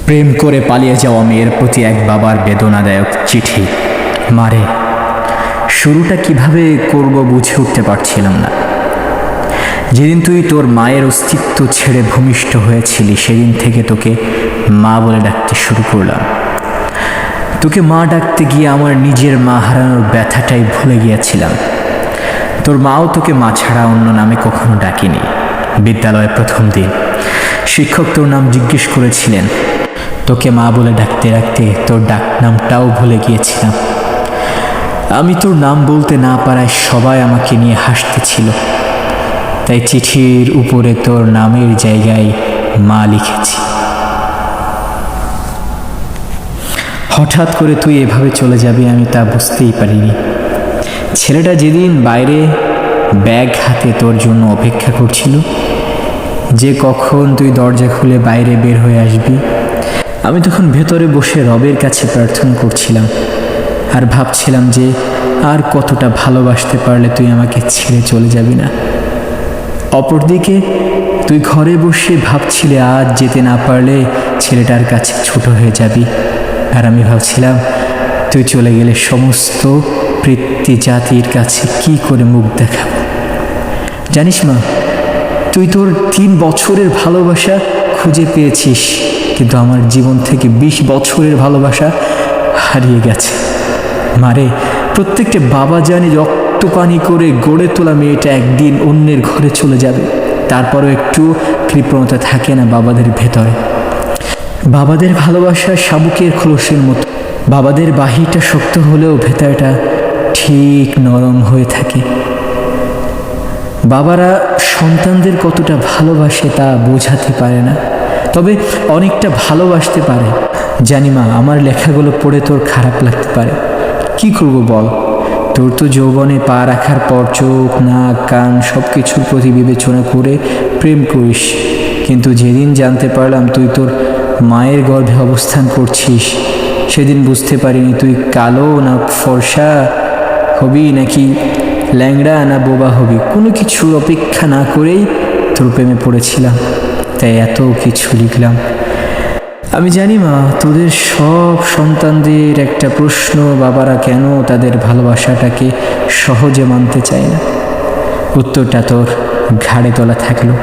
প্রেম করে পালিয়ে যাওয়া মেয়ের প্রতি এক বাবার বেদনাদায়ক চিঠি। মারে, শুরুটা কিভাবে করব বুঝে উঠতে পারছিলাম না। যেদিন তুই তোর মায়ের অস্তিত্ব ছেড়ে ভূমিষ্ঠ হয়েছিলি সেদিন থেকে তোকে মা বলে ডাকতে শুরু করলাম। তোকে মা ডাকতে গিয়ে আমার নিজের মা হারানোর ব্যথাটাই ভুলে গিয়েছিলাম। তোর মাও তোকে মা ছাড়া অন্য নামে কখনো ডাকেনি। বিদ্যালয়ের প্রথম দিন শিক্ষক তোর নাম জিজ্ঞেস করেছিলেন। তোকে মা বলে ডাকতে ডাকতে তোর ডাক নামটাও ভুলে গিয়েছিলাম। আমি তোর নাম বলতে না পারায় সবাই আমাকে নিয়ে হাসতেছিল, তাই চিঠির উপরে তোর নামের জায়গায় মা লিখেছি। হঠাৎ করে তুই এভাবে চলে যাবি আমি তা বুঝতেই পারিনি। ছেলেটা যেদিন বাইরে ব্যাগ হাতে তোর জন্য অপেক্ষা করছিল, যে কখন তুই দরজা খুলে বাইরে বের হয়ে আসবি, আমি তখন ভেতরে বসে রবের কাছে প্রার্থনা করছিলাম আর ভাবছিলাম যে আর কতটা ভালোবাসতে পারলে তুই আমাকে ছেড়ে চলে যাবি না। অপরদিকে তুই ঘরে বসে ভাবছিলে আজ যেতে না পারলে ছেলেটার কাছে ছোট হয়ে যাবি, আর আমি ভাবছিলাম তুই চলে গেলে সমস্ত পৃথিবী জাতির কাছে কি করে মুখ দেখাব। জানিস মা, তুই তোর 3 বছরের ভালোবাসা খুঁজে পেয়েছিস, কিন্তু আমার জীবন থেকে 20 বছরের ভালোবাসা হারিয়ে গেছে। মারে, প্রত্যেকটা বাবা জানি রক্ত পানি করে গড়ে তোলা মেয়েটা একদিন অন্যের ঘরে চলে যাবে, তারপরও একটু কৃপণতা থাকে না বাবাদের ভেতরে। বাবাদের ভালোবাসা শামুকের খোলসের মতো। বাবাদের বাহিরটা শক্ত হলেও ভেতরটা ঠিক নরম হয়ে থাকে। বাবারা সন্তানদের কতটা ভালোবাসে তা বোঝাতে পারে না, তবে অনেকটা ভালোবাসতে পারে। জানি মা, আমার লেখাগুলো পড়ে তোর খারাপ লাগতে পারে, কি করব বল। তোর তো যৌবনে পা রাখার পর চোখ নাক কান সব কিছুর প্রতি বিবেচনা করে প্রেম করিস, কিন্তু যেদিন জানতে পারলাম তুই তোর মায়ের গর্ভে অবস্থান করছিস, সেদিন বুঝতে পারিনি তুই কালো না ফর্সা হবি, নাকি ল্যাংড়া না বোবা হবি। কোনো কিছুর অপেক্ষা না করেই তোর প্রেমে পড়েছিলাম, তাই এত কিছু লিখলাম। আমি জানি মা, তোদের সব সন্তানদের একটা প্রশ্ন, বাবারা কেন তাদের ভালোবাসাটাকে সহজে মানতে চায় না। উত্তরটা তোর ঘাড়ে তোলা থাকলো।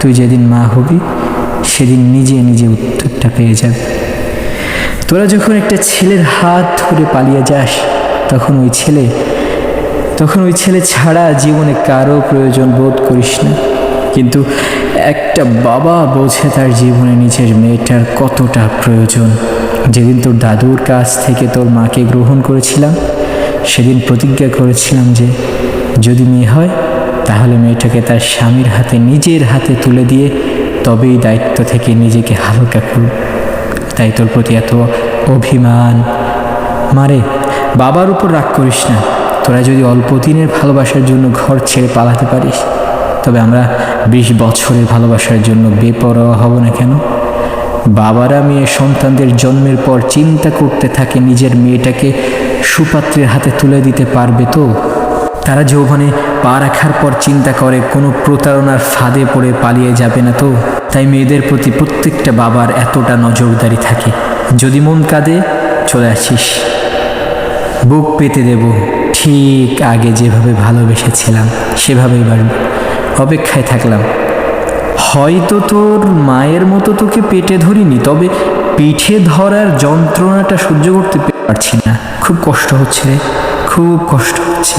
তুই যেদিন মা হবি সেদিন নিজে নিজে উত্তরটা পেয়ে যাবে। তোরা যখন একটা ছেলের হাত ধরে পালিয়ে যাস, তখন ওই ছেলে ছাড়া জীবনে কারো প্রয়োজন বোধ করিস না, কিন্তু একটা বাবা বোঝে তার জীবনে নিজের মেয়েটার কতটা প্রয়োজন। যেদিন তোর দাদুর কাছ থেকে তোর মাকে গ্রহণ করেছিলাম, সেদিন প্রতিজ্ঞা করেছিলাম যে যদি মেয়ে হয় তাহলে মেয়েটাকে তার স্বামীর হাতে নিজের হাতে তুলে দিয়ে তবেই দায়িত্ব থেকে নিজেকে হালকা করব। তাই তোর প্রতি এত অভিমান। মারে, বাবার উপর রাগ করিস না। তোরা যদি অল্প দিনের ভালোবাসার জন্য ঘর ছেড়ে পালাতে পারিস, তবে আমরা 20 বছরের ভালোবাসার জন্য বেপরোয়া হব না কেন? বাবারা মেয়ে সন্তানদের জন্মের পর চিন্তা করতে থাকে নিজের মেয়েটাকে সুপাত্রের হাতে তুলে দিতে পারবে তো? তারা যৌবনে পা রাখার পর চিন্তা করে কোনো প্রতারণার ফাঁদে পড়ে পালিয়ে যাবে না তো? তাই মেয়েদের প্রতি প্রত্যেকটা বাবার এতটা নজরদারি থাকে। যদি মন কাঁদে চলে আসিস, বুক পেতে দেব, ঠিক আগে যেভাবে ভালোবেসেছিলাম সেভাবেই বাড়ব। অপেক্ষায় থাকলাম। হয়তো তোর মায়ের মতো তোকে পেটে ধরিনি, তবে পিঠে ধরার যন্ত্রণাটা সহ্য করতে পারছি না। খুব কষ্ট হচ্ছে রে, খুব কষ্ট হচ্ছে।